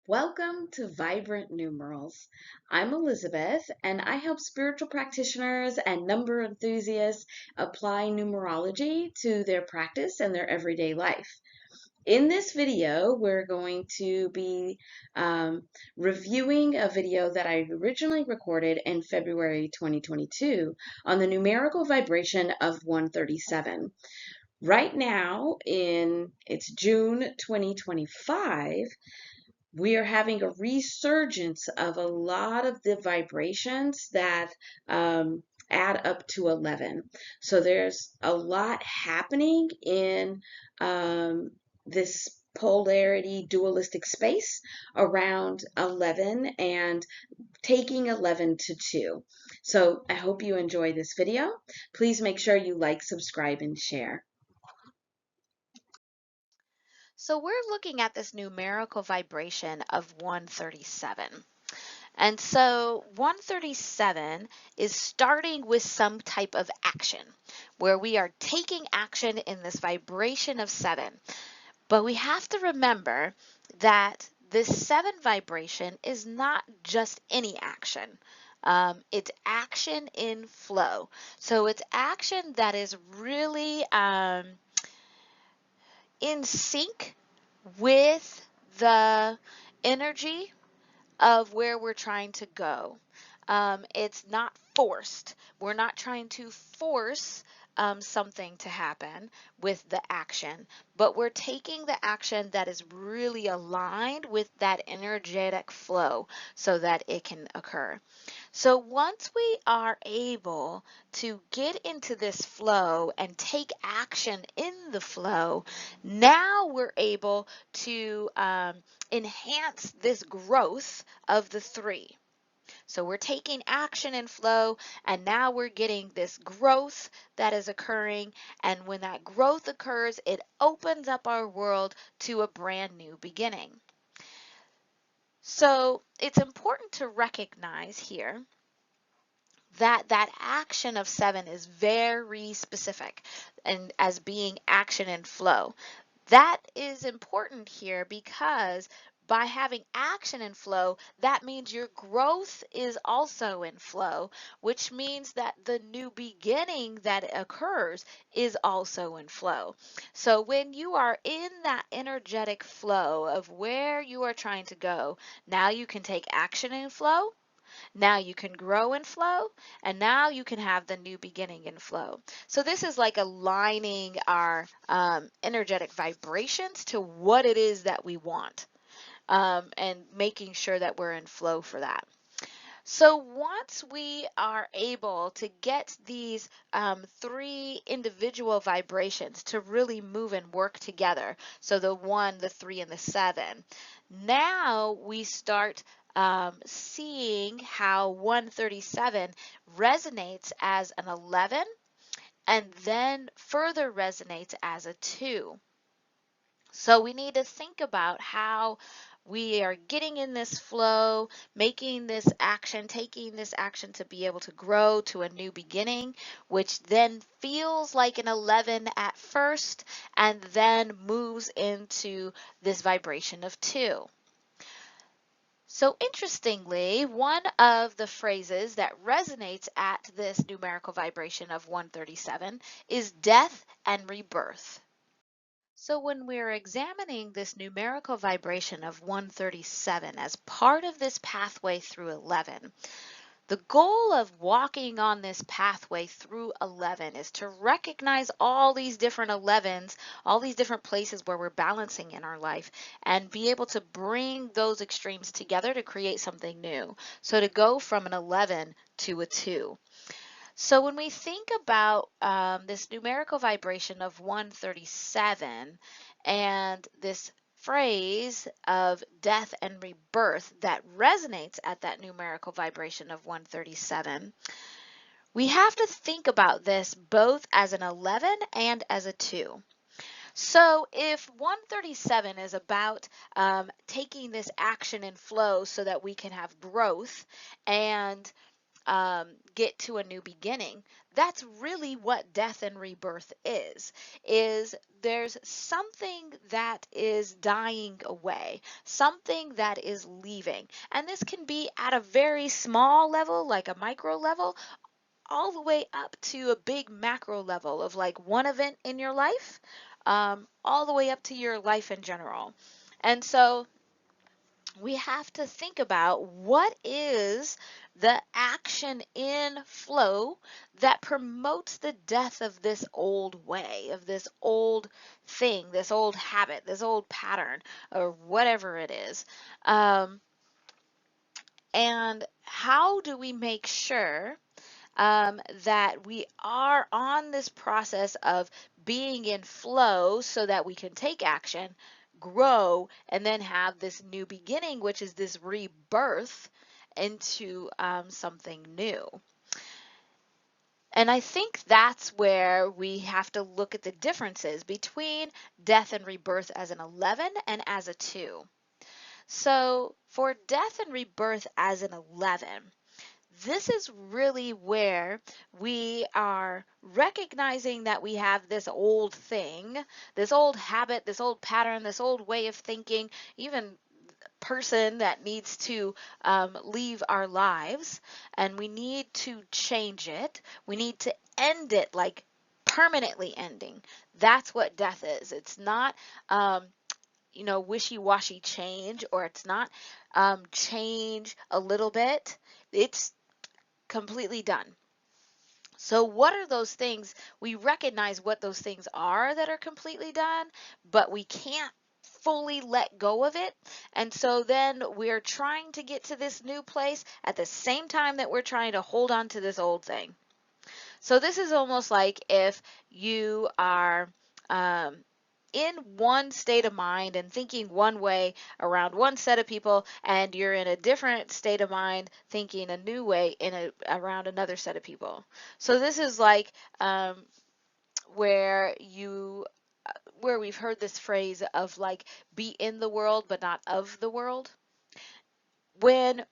Welcome to Vibrant Numerals. I'm Elizabeth, and I help spiritual practitioners and number enthusiasts apply numerology to their practice and their everyday life. In this video, we're going to be reviewing a video that I originally recorded in February 2022 on the numerical vibration of 137. Right now, it's June 2025, we are having a resurgence of a lot of the vibrations that add up to 11. So there's a lot happening in this polarity dualistic space around 11 and taking 11 to 2. So I hope you enjoy this video. Please make sure you like, subscribe, and share. So we're looking at this numerical vibration of 137. And so 137 is starting with some type of action where we are taking action in this vibration of 7. But we have to remember that this 7 vibration is not just any action. It's action in flow. So it's action that is really in sync with the energy of where we're trying to go. It's not forced. We're not trying to force something to happen with the action, but we're taking the action that is really aligned with that energetic flow so that it can occur. So once we are able to get into this flow and take action in the flow, now we're able to enhance this growth of the 3. So we're taking action in flow, and now we're getting this growth that is occurring. And when that growth occurs, it opens up our world to a brand new beginning. So it's important to recognize here that action of 7 is very specific and as being action and flow. That is important here because by having action and flow, that means your growth is also in flow, which means that the new beginning that occurs is also in flow. So when you are in that energetic flow of where you are trying to go, now you can take action and flow. Now you can grow in flow, and now you can have the new beginning in flow. So this is like aligning our energetic vibrations to what it is that we want, and making sure that we're in flow for that. So once we are able to get these 3 individual vibrations to really move and work together, so the 1, the 3, and the 7, now we start seeing how 137 resonates as an 11 and then further resonates as a 2. So we need to think about how we are getting in this flow, making this action, taking this action to be able to grow to a new beginning, which then feels like an 11 at first and then moves into this vibration of 2. So interestingly, one of the phrases that resonates at this numerical vibration of 137 is death and rebirth. So when we're examining this numerical vibration of 137 as part of this pathway through 11, the goal of walking on this pathway through 11 is to recognize all these different 11s, all these different places where we're balancing in our life, and be able to bring those extremes together to create something new. So to go from an 11 to a 2. So when we think about this numerical vibration of 137 and this phrase of death and rebirth that resonates at that numerical vibration of 137, we have to think about this both as an 11 and as a 2. So if 137 is about taking this action and flow so that we can have growth, and get to a new beginning. That's really what death and rebirth is there's something that is dying away, something that is leaving. And this can be at a very small level, like a micro level, all the way up to a big macro level of like one event in your life, all the way up to your life in general. And so we have to think about what is the action in flow that promotes the death of this old way, of this old thing, this old habit, this old pattern, or whatever it is. And how do we make sure that we are on this process of being in flow so that we can take action, grow, and then have this new beginning, which is this rebirth into something new. And I think that's where we have to look at the differences between death and rebirth as an 11 and as a 2. So for death and rebirth as an 11, this is really where we are recognizing that we have this old thing, this old habit, this old pattern, this old way of thinking, even person that needs to leave our lives, and we need to change it. We need to end it, like permanently ending. That's what death is. It's not wishy-washy change, or it's not change a little bit. It's completely done. So what are those things? We recognize what those things are that are completely done, but we can't fully let go of it. And so then we're trying to get to this new place at the same time that we're trying to hold on to this old thing. So this is almost like if you are in one state of mind and thinking one way around one set of people, and you're in a different state of mind thinking a new way around another set of people. So this is like where you where we've heard this phrase of like be in the world but not of the world. When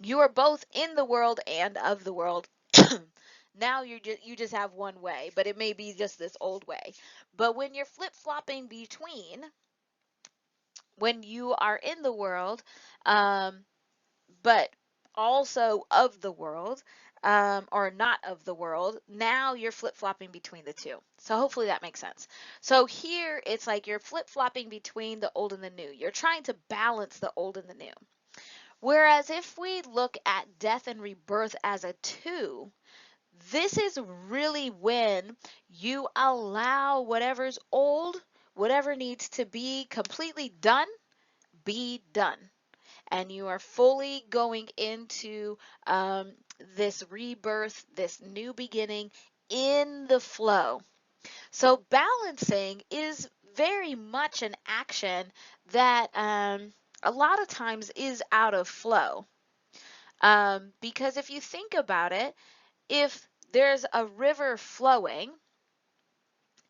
you are both in the world and of the world, now you just have one way, but it may be just this old way. But when you're flip-flopping between, when you are in the world, um, but also of the world, or not of the world, now you're flip-flopping between the two. So hopefully that makes sense. So here it's like you're flip-flopping between the old and the new. You're trying to balance the old and the new. Whereas if we look at death and rebirth as a 2, this is really when you allow whatever's old, whatever needs to be completely done, be done. And you are fully going into this rebirth, this new beginning in the flow. So balancing is very much an action that a lot of times is out of flow. Because if you think about it, if there's a river flowing,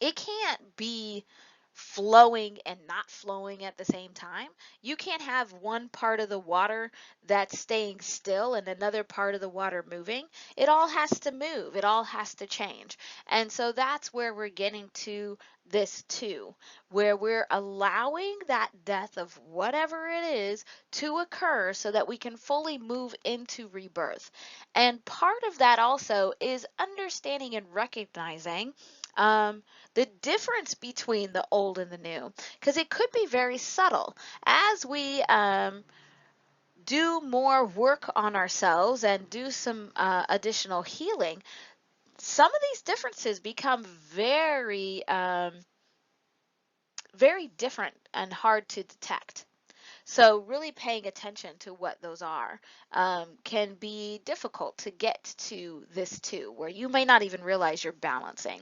it can't be flowing and not flowing at the same time. You can't have one part of the water that's staying still and another part of the water moving. It all has to move. It all has to change. And so that's where we're getting to this too, where we're allowing that death of whatever it is to occur so that we can fully move into rebirth. And part of that also is understanding and recognizing um, the difference between the old and the new, because it could be very subtle. As we do more work on ourselves and do some additional healing, some of these differences become very different and hard to detect. So really paying attention to what those are can be difficult to get to this too, where you may not even realize you're balancing.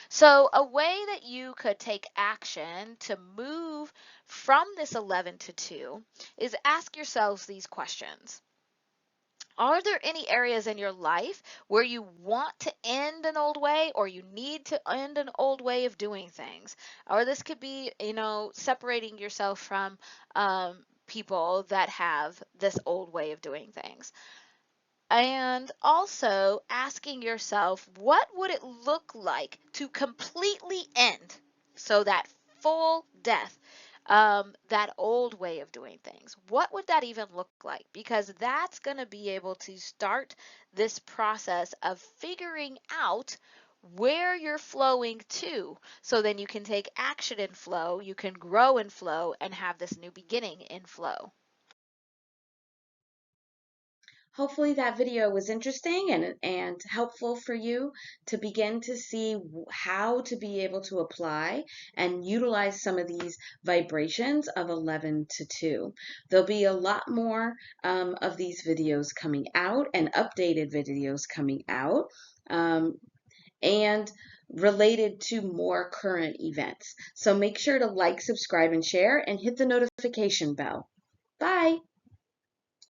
So a way that you could take action to move from this 11 to 2 is ask yourselves these questions. Are there any areas in your life where you want to end an old way, or you need to end an old way of doing things? Or this could be, separating yourself from people that have this old way of doing things. And also asking yourself, what would it look like to completely end? So that full death, that old way of doing things. What would that even look like? Because that's going to be able to start this process of figuring out where you're flowing to. So then you can take action in flow, you can grow in flow, and have this new beginning in flow. Hopefully that video was interesting and helpful for you to begin to see how to be able to apply and utilize some of these vibrations of 11 to 2. There'll be a lot more of these videos coming out and updated videos coming out. And related to more current events. So make sure to like, subscribe, and share, and hit the notification bell. Bye.